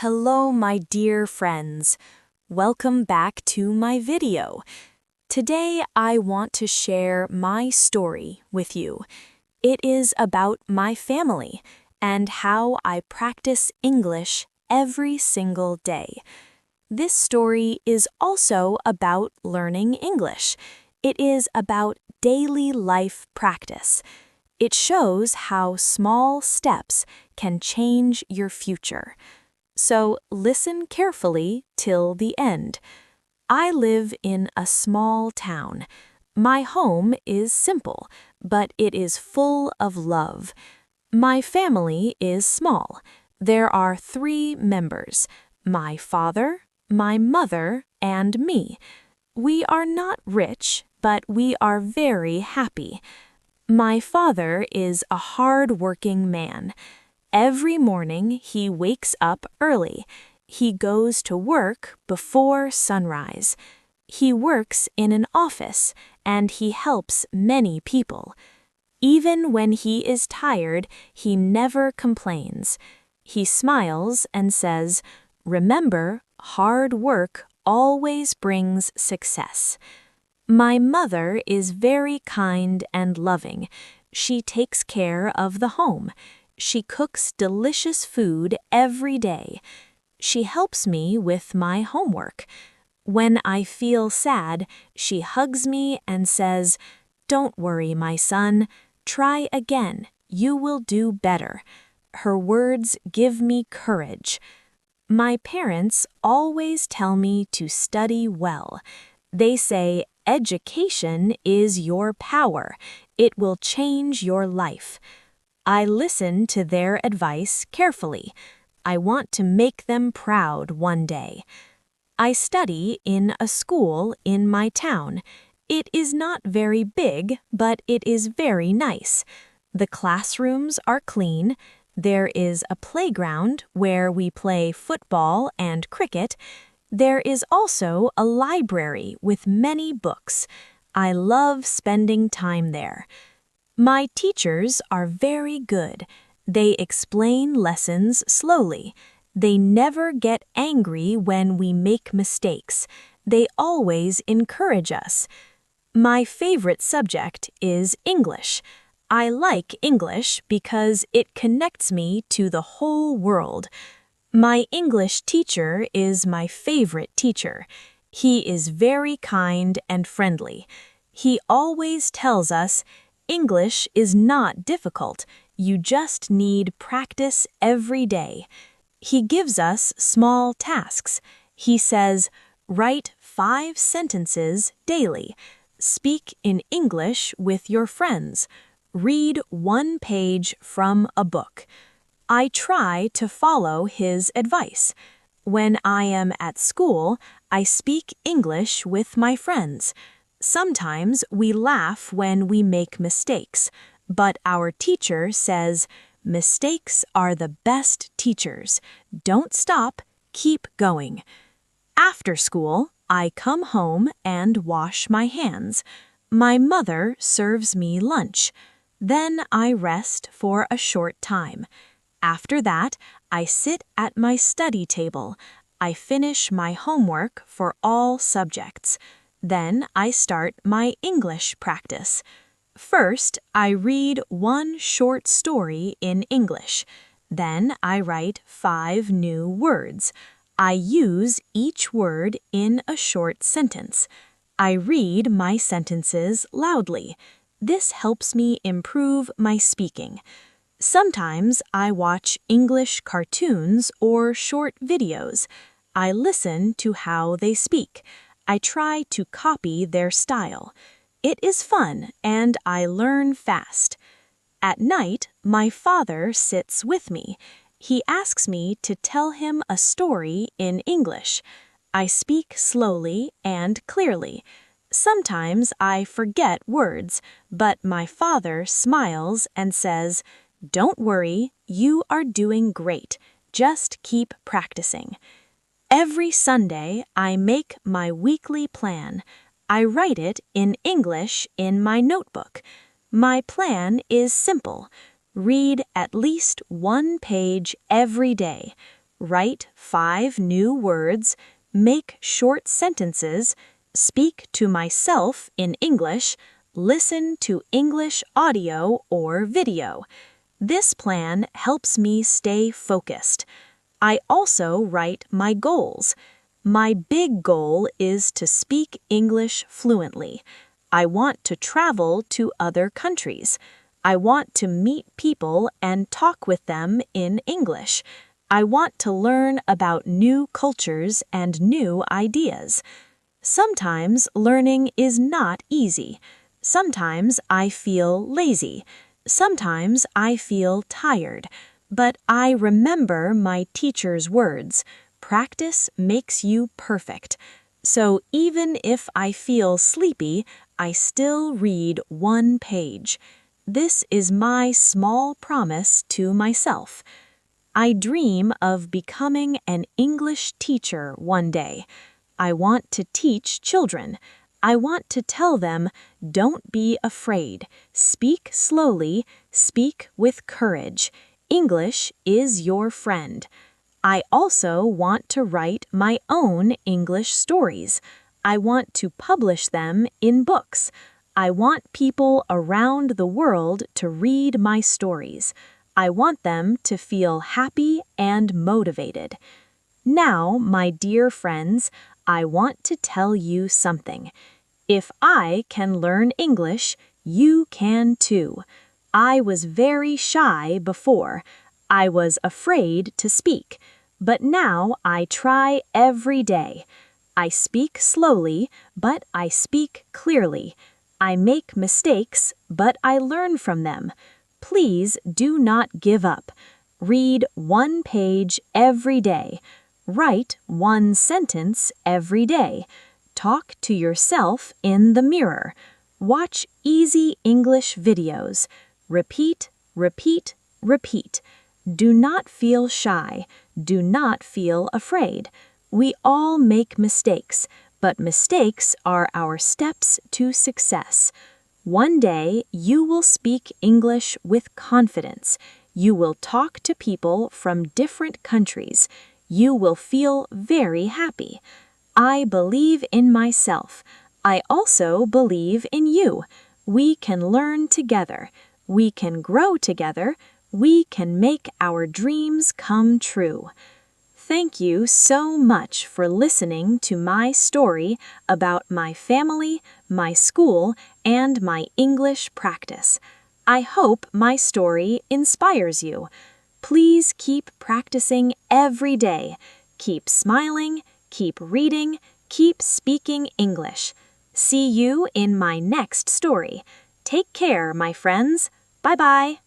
Hello, my dear friends. Welcome back to my video. Today, I want to share my story with you. It is about my family and how I practice English every single day. This story is also about learning English. It is about daily life practice. It shows how small steps can change your future. So listen carefully till the end. I live in a small town. My home is simple, but it is full of love. My family is small. There are 3 members: my father, my mother, and me. We are not rich, but we are very happy. My father is a hard-working man. Every morning he wakes up early. He goes to work before sunrise. He works in an office and he helps many people. Even when he is tired, he never complains. He smiles and says, "Remember, hard work always brings success." My mother is very kind and loving. She takes care of the home. She cooks delicious food every day. She helps me with my homework. When I feel sad, she hugs me and says, "Don't worry, my son. Try again. You will do better." Her words give me courage. My parents always tell me to study well. They say, "Education is your power. It will change your life." I listen to their advice carefully. I want to make them proud one day. I study in a school in my town. It is not very big, but it is very nice. The classrooms are clean. There is a playground where we play football and cricket. There is also a library with many books. I love spending time there. My teachers are very good. They explain lessons slowly. They never get angry when we make mistakes. They always encourage us. My favorite subject is English. I like English because it connects me to the whole world. My English teacher is my favorite teacher. He is very kind and friendly. He always tells us, "English is not difficult. You just need practice every day." He gives us small tasks. He says, "Write 5 sentences daily. Speak in English with your friends. Read 1 page from a book." I try to follow his advice. When I am at school, I speak English with my friends. Sometimes we laugh when we make mistakes, but our teacher says, "Mistakes are the best teachers. Don't stop, keep going." After school, I come home and wash my hands. My mother serves me lunch. Then I rest for a short time. After that, I sit at my study table. I finish my homework for all subjects. Then I start my English practice. First, I read 1 short story in English. Then I write 5 new words. I use each word in a short sentence. I read my sentences loudly. This helps me improve my speaking. Sometimes I watch English cartoons or short videos. I listen to how they speak. I try to copy their style. It is fun and I learn fast. At night, my father sits with me. He asks me to tell him a story in English. I speak slowly and clearly. Sometimes I forget words, but my father smiles and says, "Don't worry, you are doing great. Just keep practicing." Every Sunday, I make my weekly plan. I write it in English in my notebook. My plan is simple. Read at least 1 page every day. write 5 new words, make short sentences, speak to myself in English, listen to English audio or video. This plan helps me stay focused. I also write my goals. My big goal is to speak English fluently. I want to travel to other countries. I want to meet people and talk with them in English. I want to learn about new cultures and new ideas. Sometimes learning is not easy. Sometimes I feel lazy. Sometimes I feel tired. But I remember my teacher's words, practice makes you perfect. So even if I feel sleepy, I still read 1 page. This is my small promise to myself. I dream of becoming an English teacher one day. I want to teach children. I want to tell them, don't be afraid. Speak slowly, speak with courage. English is your friend. I also want to write my own English stories. I want to publish them in books. I want people around the world to read my stories. I want them to feel happy and motivated. Now, my dear friends, I want to tell you something. If I can learn English, you can too. I was very shy before. I was afraid to speak, but now I try every day. I speak slowly, but I speak clearly. I make mistakes, but I learn from them. Please do not give up. Read 1 page every day. Write 1 sentence every day. Talk to yourself in the mirror. Watch easy English videos. Repeat, repeat, repeat. Do not feel shy. Do not feel afraid. We all make mistakes, but mistakes are our steps to success. One day, you will speak English with confidence. You will talk to people from different countries. You will feel very happy. I believe in myself. I also believe in you. We can learn together. We can grow together. We can make our dreams come true. Thank you so much for listening to my story about my family, my school, and my English practice. I hope my story inspires you. Please keep practicing every day. Keep smiling, keep reading, keep speaking English. See you in my next story. Take care, my friends. Bye-bye.